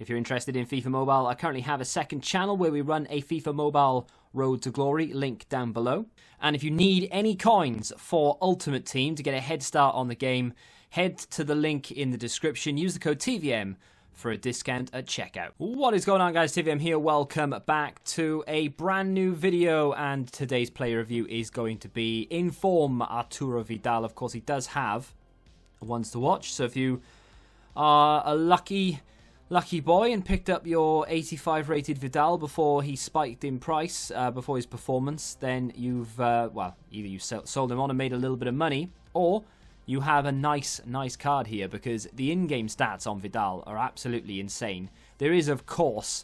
If you're interested in FIFA Mobile, I currently have a second channel where we run a FIFA Mobile Road to Glory, link down below. And if you need any coins for Ultimate Team to get a head start on the game, head to the link in the description. Use the code TVM for a discount at checkout. What is going on, guys? TVM here. Welcome back to a brand new video, and today's player review is going to be in form Totw Vidal. Of course, he does have ones to watch, so if you are a lucky boy and picked up your 85 rated Vidal before he spiked in price, before his performance, then you've, well, either you sold him on and made a little bit of money, or you have a nice card here, because the in-game stats on Vidal are absolutely insane. There is, of course,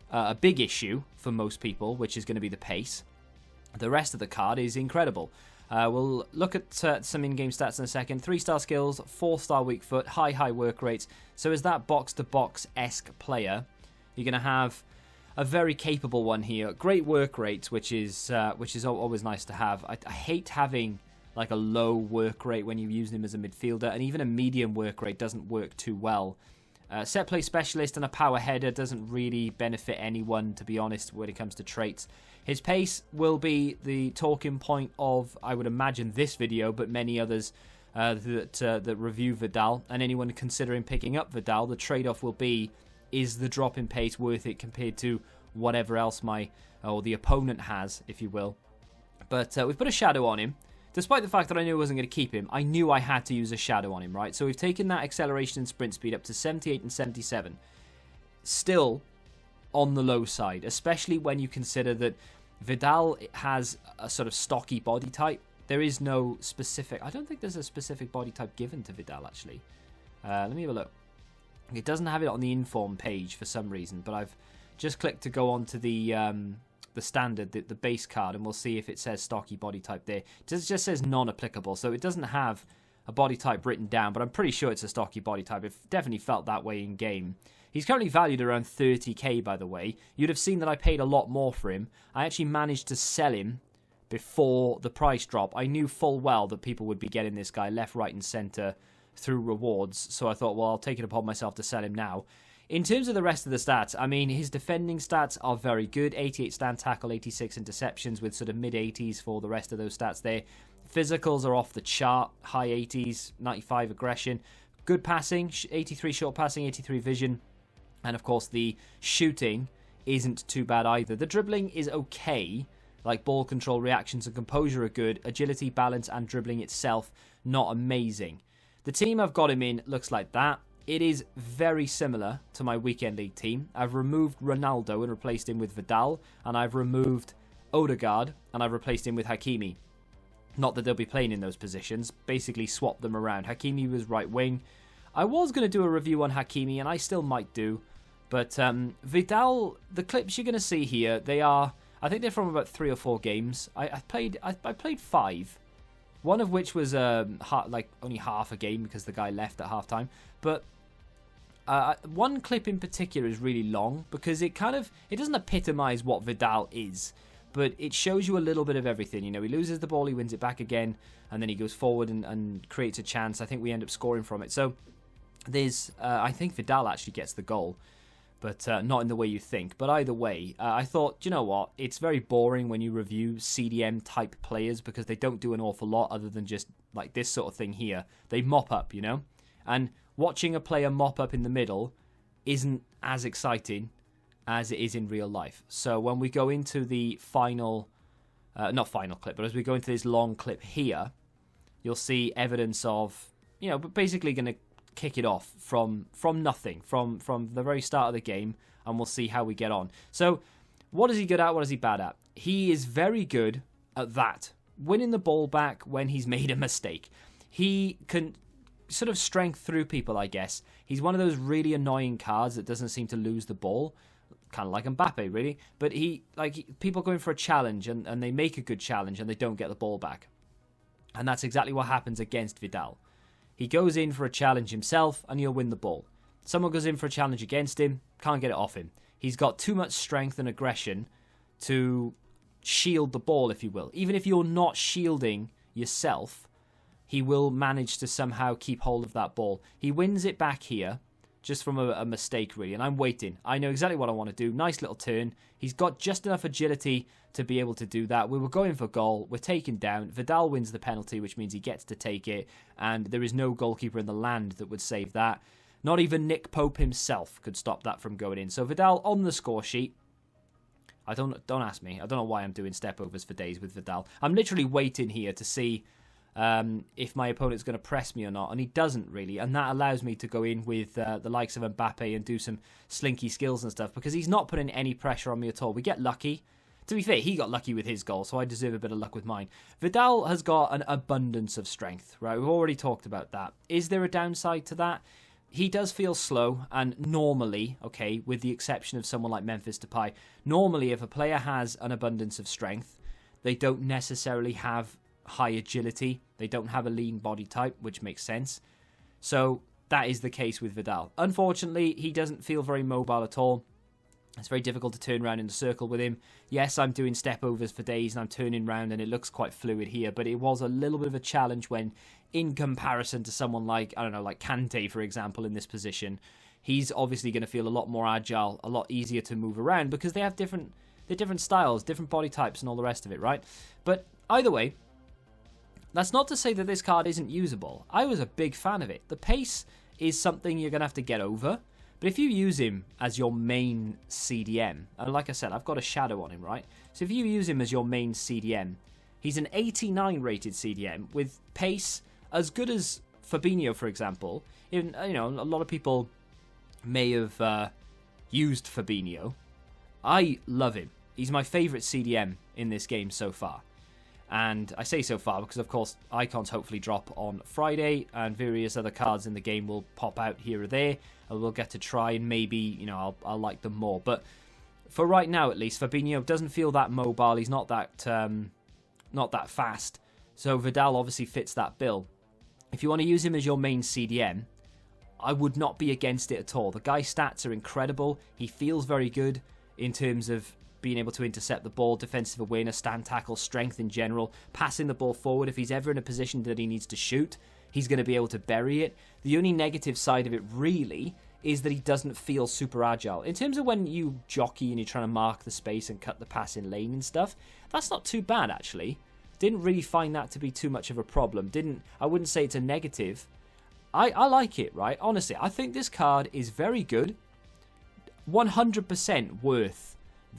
a big issue for most people, which is going to be the pace. The rest of the card is incredible. We'll look at some in-game stats in a second. 3-star skills, 4-star weak foot, high work rates. So as that box-to-box-esque player, you're going to have a very capable one here. Great work rates, which is always nice to have. I hate having like a low work rate when you're using him as a midfielder, and even a medium work rate doesn't work too well. Set play specialist and a power header doesn't really benefit anyone, to be honest, when it comes to traits. His pace will be the talking point of, I would imagine, this video, but many others that review Vidal. And anyone considering picking up Vidal, the trade-off will be, is the drop in pace worth it compared to whatever else the opponent has, if you will. But we've put a shadow on him. Despite the fact that I knew I wasn't going to keep him, I knew I had to use a shadow on him, right? So we've taken that acceleration and sprint speed up to 78 and 77. Still on the low side, especially when you consider that Vidal has a sort of stocky body type. There is no specific... I don't think there's a specific body type given to Vidal, actually. Let me have a look. It doesn't have it on the inform page for some reason, but I've just clicked to go on to the standard, the base card, and we'll see if it says stocky body type there. It just says non-applicable, so it doesn't have a body type written down, but I'm pretty sure it's a stocky body type. It definitely felt that way in game. He's currently valued around 30k, by the way. You'd have seen that I paid a lot more for him. I actually managed to sell him before the price drop. I knew full well that people would be getting this guy left, right, and centre through rewards, so I thought, well, I'll take it upon myself to sell him now. In terms of the rest of the stats, I mean, his defending stats are very good. 88 stand tackle, 86 interceptions, with sort of mid-80s for the rest of those stats there. Physicals are off the chart, high 80s, 95 aggression. Good passing, 83 short passing, 83 vision. And of course, the shooting isn't too bad either. The dribbling is okay. Like ball control, reactions, and composure are good. Agility, balance, and dribbling itself, not amazing. The team I've got him in looks like that. It is very similar to my Weekend League team. I've removed Ronaldo and replaced him with Vidal, and I've removed Odegaard and I've replaced him with Hakimi. Not that they'll be playing in those positions, basically swapped them around. Hakimi was right wing. I was going to do a review on Hakimi, and I still might do, but Vidal, the clips you're going to see here, they are, I think they're from about 3 or 4 games. I played 5. One of which was only half a game because the guy left at halftime. But one clip in particular is really long because it doesn't epitomise what Vidal is, but it shows you a little bit of everything. You know, he loses the ball, he wins it back again, and then he goes forward and creates a chance. I think we end up scoring from it. So there's, I think Vidal actually gets the goal, but not in the way you think. But either way, I thought, you know what, it's very boring when you review CDM-type players because they don't do an awful lot other than just like this sort of thing here. They mop up, you know? And watching a player mop up in the middle isn't as exciting as it is in real life. So when we go into the final, not final clip, but as we go into this long clip here, you'll see evidence of, you know, but basically going to kick it off from nothing, from the very start of the game, and we'll see how we get on. So what is he good at? What is he bad at? He is very good at that, winning the ball back when he's made a mistake. He can sort of strength through people, I guess. He's one of those really annoying cards that doesn't seem to lose the ball, kind of like Mbappe, really. But people going for a challenge, and they make a good challenge, and they don't get the ball back. And that's exactly what happens against Vidal. He goes in for a challenge himself, and he'll win the ball. Someone goes in for a challenge against him, can't get it off him. He's got too much strength and aggression to shield the ball, if you will. Even if you're not shielding yourself, he will manage to somehow keep hold of that ball. He wins it back here, just from a mistake, really. And I'm waiting. I know exactly what I want to do. Nice little turn. He's got just enough agility to be able to do that. We were going for goal. We're taken down. Vidal wins the penalty, which means he gets to take it. And there is no goalkeeper in the land that would save that. Not even Nick Pope himself could stop that from going in. So Vidal on the score sheet. Don't ask me. I don't know why I'm doing step overs for days with Vidal. I'm literally waiting here to see if my opponent's going to press me or not, and he doesn't really, and that allows me to go in with the likes of Mbappe and do some slinky skills and stuff, because he's not putting any pressure on me at all. We get lucky. To be fair, he got lucky with his goal, so I deserve a bit of luck with mine. Vidal has got an abundance of strength, right? We've already talked about that. Is there a downside to that? He does feel slow, and normally, okay, with the exception of someone like Memphis Depay, normally if a player has an abundance of strength, they don't necessarily have high agility. They don't have a lean body type, which makes sense. So that is the case with Vidal. Unfortunately, he doesn't feel very mobile at all. It's very difficult to turn around in the circle with him. Yes, I'm doing step overs for days and I'm turning around and it looks quite fluid here, but it was a little bit of a challenge when, in comparison to someone like, I don't know, like Kante, for example, in this position, he's obviously going to feel a lot more agile, a lot easier to move around because they have different styles, different body types and all the rest of it, right? But either way, that's not to say that this card isn't usable. I was a big fan of it. The pace is something you're going to have to get over. But if you use him as your main CDM, and like I said, I've got a shadow on him, right? So if you use him as your main CDM, he's an 89 rated CDM with pace as good as Fabinho, for example. Even, you know, a lot of people may have used Fabinho. I love him. He's my favourite CDM in this game so far. And I say so far because, of course, icons hopefully drop on Friday and various other cards in the game will pop out here or there. And we'll get to try and maybe, you know, I'll like them more. But for right now, at least, Fabinho doesn't feel that mobile. He's not that fast. So Vidal obviously fits that bill. If you want to use him as your main CDM, I would not be against it at all. The guy's stats are incredible. He feels very good in terms of being able to intercept the ball, defensive awareness, stand tackle, strength in general, passing the ball forward. If he's ever in a position that he needs to shoot, he's going to be able to bury it. The only negative side of it, really, is that he doesn't feel super agile. In terms of when you jockey and you're trying to mark the space and cut the pass in lane and stuff, that's not too bad, actually. Didn't really find that to be too much of a problem. I wouldn't say it's a negative. I like it, right? Honestly, I think this card is very good. 100% worth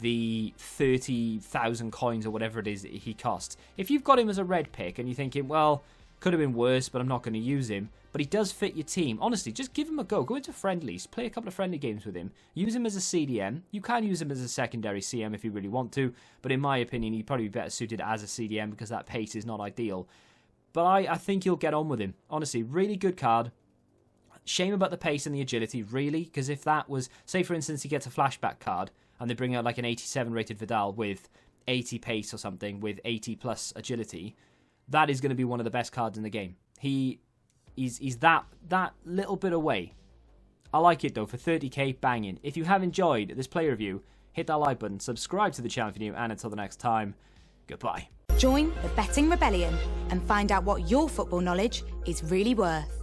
the 30,000 coins or whatever it is that he costs. If you've got him as a red pick and you're thinking, well, could have been worse, but I'm not going to use him, but he does fit your team, honestly, just give him a go. Go into friendlies, play a couple of friendly games with him, use him as a CDM. You can use him as a secondary CM if you really want to, but in my opinion, he'd probably be better suited as a CDM because that pace is not ideal. But I think you'll get on with him. Honestly, really good card. Shame about the pace and the agility, really, because if that was, say for instance, he gets a flashback card, and they bring out like an 87 rated Vidal with 80 pace or something with 80 plus agility, that is going to be one of the best cards in the game. He's that little bit away. I like it though. For 30k, banging. If you have enjoyed this play review, hit that like button, subscribe to the channel if you're new, and until the next time, goodbye. Join the Betting Rebellion and find out what your football knowledge is really worth.